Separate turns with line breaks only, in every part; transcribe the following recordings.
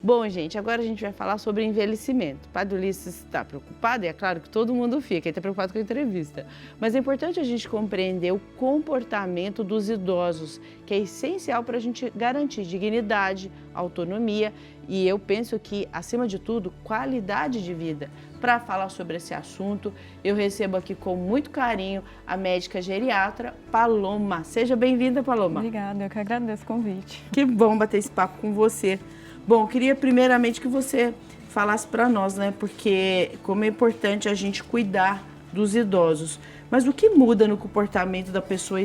Bom, gente, agora a gente vai falar sobre envelhecimento. O Padre Ulisses está preocupado, e é claro que todo mundo fica, ele está preocupado com a entrevista. Mas é importante a gente compreender o comportamento dos idosos, que é essencial para a gente garantir dignidade, autonomia e eu penso que, acima de tudo, qualidade de vida. Para falar sobre esse assunto, eu recebo aqui com muito carinho a médica geriatra Paloma. Seja bem-vinda, Paloma.
Obrigada, eu que agradeço o convite.
Que bom bater esse papo com você. Bom, queria primeiramente que você falasse para nós, né? Porque como é importante a gente cuidar dos idosos. Mas o que muda no comportamento da pessoa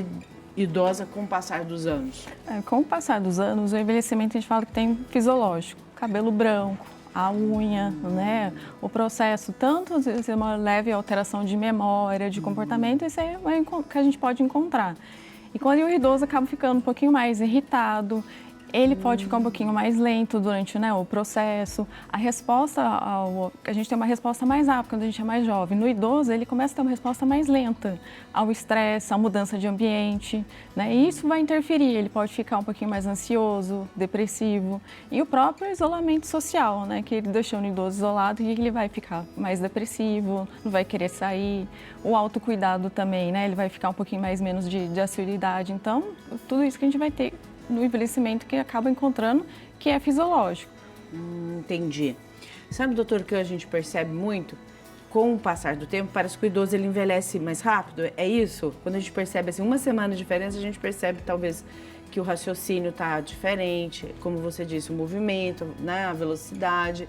idosa com o passar dos anos?
Com o passar dos anos, o envelhecimento a gente fala que tem fisiológico, cabelo branco, a unha, né? O processo, tanto uma leve alteração de memória, de comportamento, isso é que a gente pode encontrar. E quando o idoso acaba ficando um pouquinho mais irritado, ele pode ficar um pouquinho mais lento durante, né, o processo. A resposta, a gente tem uma resposta mais rápida quando a gente é mais jovem. No idoso, ele começa a ter uma resposta mais lenta ao estresse, à mudança de ambiente, né? E isso vai interferir, ele pode ficar um pouquinho mais ansioso, depressivo. E o próprio isolamento social, né, que ele deixou o idoso isolado e ele vai ficar mais depressivo, não vai querer sair. O autocuidado também, né, ele vai ficar um pouquinho menos de assiduidade. Então, tudo isso que a gente vai ter no envelhecimento que acaba encontrando, que é fisiológico.
Entendi. Sabe, doutor, que a gente percebe muito? Com o passar do tempo, parece que o idoso ele envelhece mais rápido, é isso? Quando a gente percebe assim, uma semana de diferença, a gente percebe talvez que o raciocínio está diferente, como você disse, o movimento, né, a velocidade,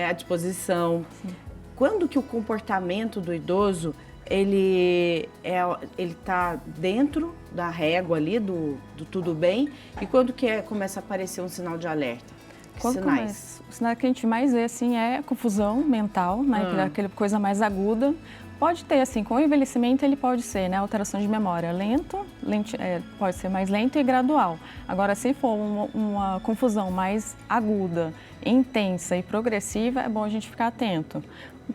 a disposição. Sim. Quando que o comportamento do idoso ele está dentro da régua ali do tudo bem, e quando que começa a aparecer um sinal de alerta? Que sinais?
O sinal que a gente mais vê assim é confusão mental, né? Aquela coisa mais aguda. Pode ter, assim, com o envelhecimento ele pode ser, né, alteração de memória pode ser mais lento e gradual. Agora, se for uma confusão mais aguda, intensa e progressiva, é bom a gente ficar atento.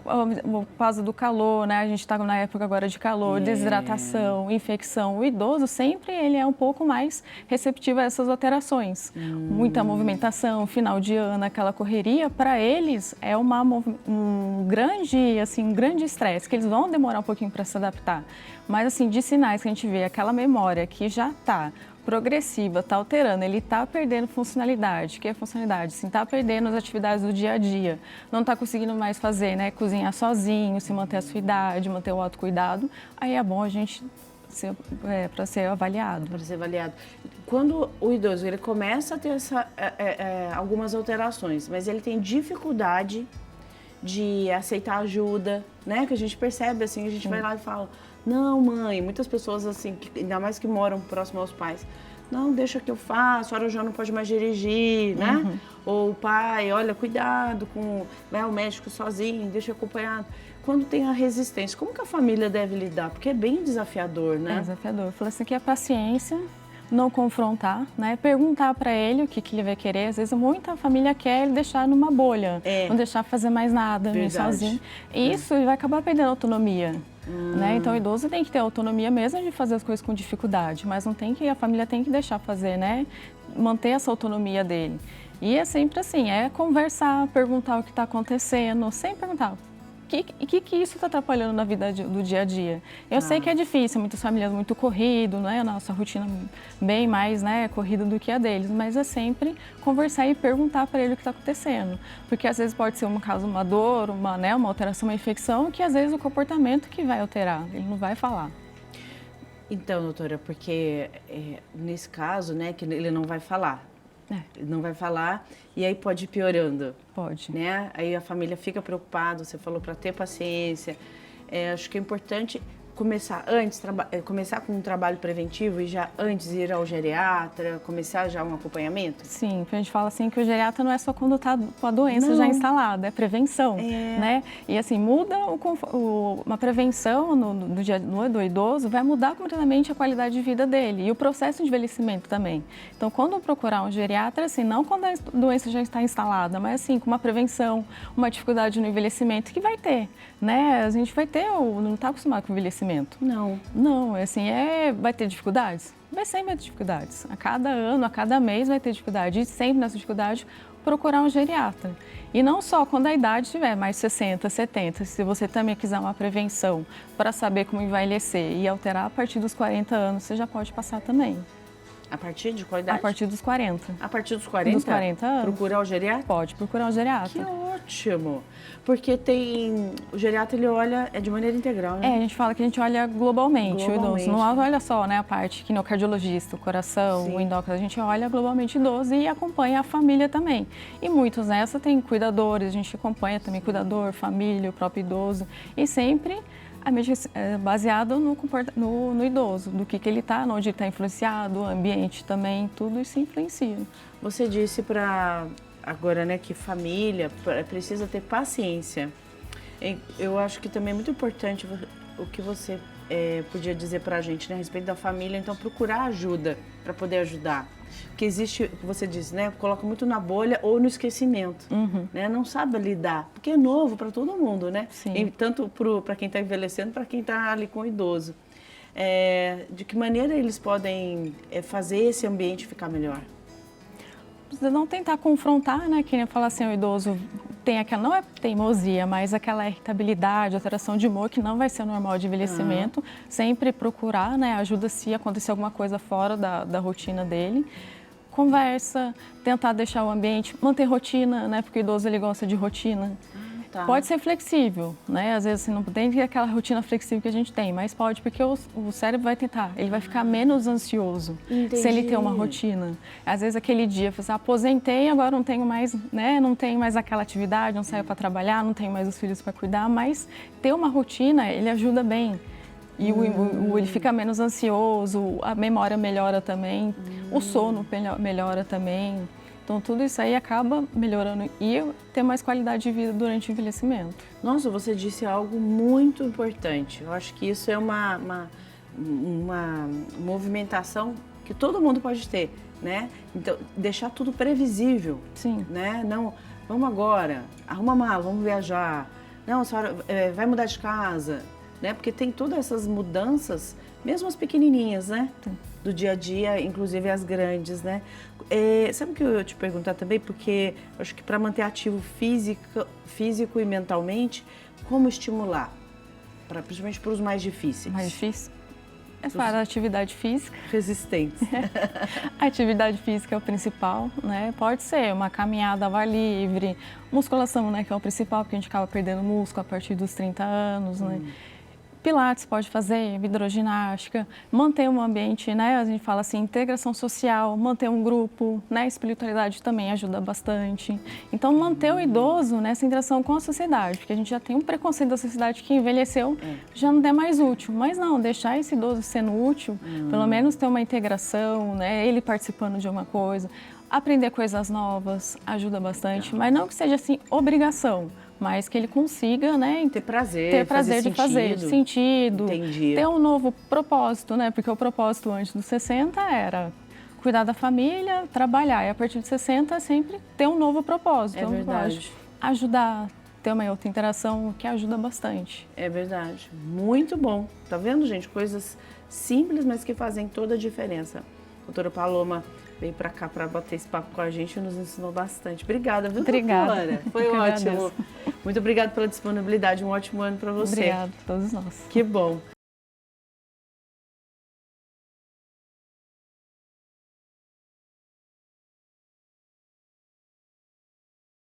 Por causa do calor, né? A gente está na época agora de calor, desidratação, infecção. O idoso sempre ele é um pouco mais receptivo a essas alterações. Muita movimentação, final de ano, aquela correria, para eles é um grande estresse, que eles vão demorar um pouquinho para se adaptar. Mas assim, de sinais que a gente vê, aquela memória que já está progressiva, está alterando, ele está perdendo funcionalidade. O que é funcionalidade? Assim, está perdendo as atividades do dia a dia, não está conseguindo mais fazer, né? Cozinhar sozinho, se manter a sua idade, manter o autocuidado, aí é bom a gente para ser avaliado.
Para ser avaliado. Quando o idoso ele começa a ter algumas alterações, mas ele tem dificuldade de aceitar ajuda, né? Que a gente percebe assim, a gente vai lá e fala: não, mãe, muitas pessoas assim, ainda mais que moram próximo aos pais, não, deixa que eu faço, a senhora já não pode mais dirigir, né? Ou o pai, olha, cuidado com o médico sozinho, deixa acompanhado. Quando tem a resistência, como que a família deve lidar? Porque é bem desafiador, né?
É desafiador. Eu falei assim, que é paciência, não confrontar, né? Perguntar para ele o que ele vai querer. Às vezes muita família quer ele deixar numa bolha, não deixar fazer mais nada, sozinho. E isso vai acabar perdendo a autonomia. Né? Então o idoso tem que ter autonomia mesmo de fazer as coisas com dificuldade, mas a família tem que deixar fazer, né? Manter essa autonomia dele. E é sempre assim, é conversar, perguntar o que está acontecendo, sempre perguntar. O que isso está atrapalhando na vida do dia a dia? Eu sei que é difícil, muitas famílias muito corrido, né? A nossa rotina bem mais, né, corrida do que a deles, mas é sempre conversar e perguntar para ele o que está acontecendo. Porque às vezes pode ser uma dor, uma alteração, uma infecção, que às vezes o comportamento que vai alterar, ele não vai falar.
Então, doutora, porque nesse caso, né, que ele não vai falar. Ele não vai falar e aí pode ir piorando.
Pode.
Né? Aí a família fica preocupada, você falou para ter paciência. Acho que é importante começar com um trabalho preventivo e já antes ir ao geriatra, começar já um acompanhamento?
Sim, a gente fala assim que o geriatra não é só quando está com a doença já instalada, é prevenção, né? E assim, muda uma prevenção do idoso vai mudar completamente a qualidade de vida dele e o processo de envelhecimento também. Então, quando procurar um geriatra, assim, não quando a doença já está instalada, mas assim, com uma prevenção, uma dificuldade no envelhecimento que vai ter, né? A gente vai ter, não está acostumado com o envelhecimento. Não, assim, vai ter dificuldades? Vai sempre ter dificuldades. A cada ano, a cada mês vai ter dificuldade. E sempre nessa dificuldade, procurar um geriatra. E não só quando a idade tiver mais 60, 70, se você também quiser uma prevenção para saber como envelhecer e alterar a partir dos 40 anos, você já pode passar também.
A partir de qual idade?
A partir dos 40.
A partir dos 40?
Dos 40 anos.
Procurar o geriatra?
Pode procurar um geriatra.
Que ótimo! Porque o geriatra, ele olha de maneira integral, né?
A gente fala que a gente olha globalmente o idoso. Não olha só, né, a parte que no cardiologista, o coração, Sim. o endócrino, a gente olha globalmente o idoso e acompanha a família também. E muitos nessa tem cuidadores, a gente acompanha também cuidador, família, o próprio idoso. E sempre baseado no idoso, do que ele está, onde ele está influenciado, o ambiente também, tudo isso influencia.
Você disse agora, né, que família precisa ter paciência. Eu acho que também é muito importante o que você podia dizer para a gente, né, a respeito da família, então procurar ajuda para poder ajudar. Porque existe, o que você disse, né, coloca muito na bolha ou no esquecimento, né, não sabe lidar, porque é novo para todo mundo, né, e tanto para quem está envelhecendo, para quem está ali com o idoso. De que maneira eles podem fazer esse ambiente ficar melhor?
Não tentar confrontar, né, que nem falar assim, o idoso tem aquela, não é teimosia, mas aquela irritabilidade, alteração de humor que não vai ser normal de envelhecimento, sempre procurar, né, ajuda se acontecer alguma coisa fora da rotina dele. Conversa, tentar deixar o ambiente, manter rotina, né, porque o idoso ele gosta de rotina. Tá. Pode ser flexível, né? Às vezes assim, não tem aquela rotina flexível que a gente tem, mas pode, porque o cérebro vai tentar, ele vai ficar menos ansioso se ele ter uma rotina. Às vezes aquele dia, você aposentei, agora não tenho mais, né? Não tenho mais aquela atividade, não saio para trabalhar, não tenho mais os filhos para cuidar, mas ter uma rotina, ele ajuda bem. E ele fica menos ansioso, a memória melhora também, o sono melhora também. Então, tudo isso aí acaba melhorando e ter mais qualidade de vida durante o envelhecimento.
Nossa, você disse algo muito importante. Eu acho que isso é uma movimentação que todo mundo pode ter, né? Então, deixar tudo previsível.
Sim.
Né? Não, vamos agora, arruma a mala, vamos viajar. Não, a senhora vai mudar de casa, né? Porque tem todas essas mudanças, mesmo as pequenininhas, né? Sim. Do dia a dia, inclusive as grandes, né? Sabe o que eu ia te perguntar também? Porque eu acho que para manter ativo físico e mentalmente, como estimular? Principalmente para os mais difíceis.
Mais difícil? Para a atividade física.
Resistentes.
A atividade física é o principal, né? Pode ser uma caminhada ao ar livre, musculação, né? Que é o principal, porque a gente acaba perdendo músculo a partir dos 30 anos, né? Pilates pode fazer, hidroginástica, manter um ambiente, né? A gente fala assim, integração social, manter um grupo, né? Espiritualidade também ajuda bastante. Então, manter o idoso nessa interação com a sociedade, porque a gente já tem um preconceito da sociedade que envelheceu, já não é mais útil. Mas não, deixar esse idoso sendo útil, pelo menos ter uma integração, né? Ele participando de uma coisa, aprender coisas novas, ajuda bastante, mas não que seja assim, obrigação. Mas que ele consiga, né,
ter prazer
de fazer, sentido,
Entendi.
Ter um novo propósito, né, porque o propósito antes dos 60 era cuidar da família, trabalhar, e a partir de 60 é sempre ter um novo propósito.
É verdade.
Ajudar, ter uma outra interação que ajuda bastante.
É verdade, muito bom. Tá vendo, gente? Coisas simples, mas que fazem toda a diferença. Doutora Paloma veio para cá para bater esse papo com a gente e nos ensinou bastante. Obrigada, viu, doutora? Foi ótimo. Muito obrigada pela disponibilidade. Um ótimo ano para você.
Obrigada a todos nós.
Que bom.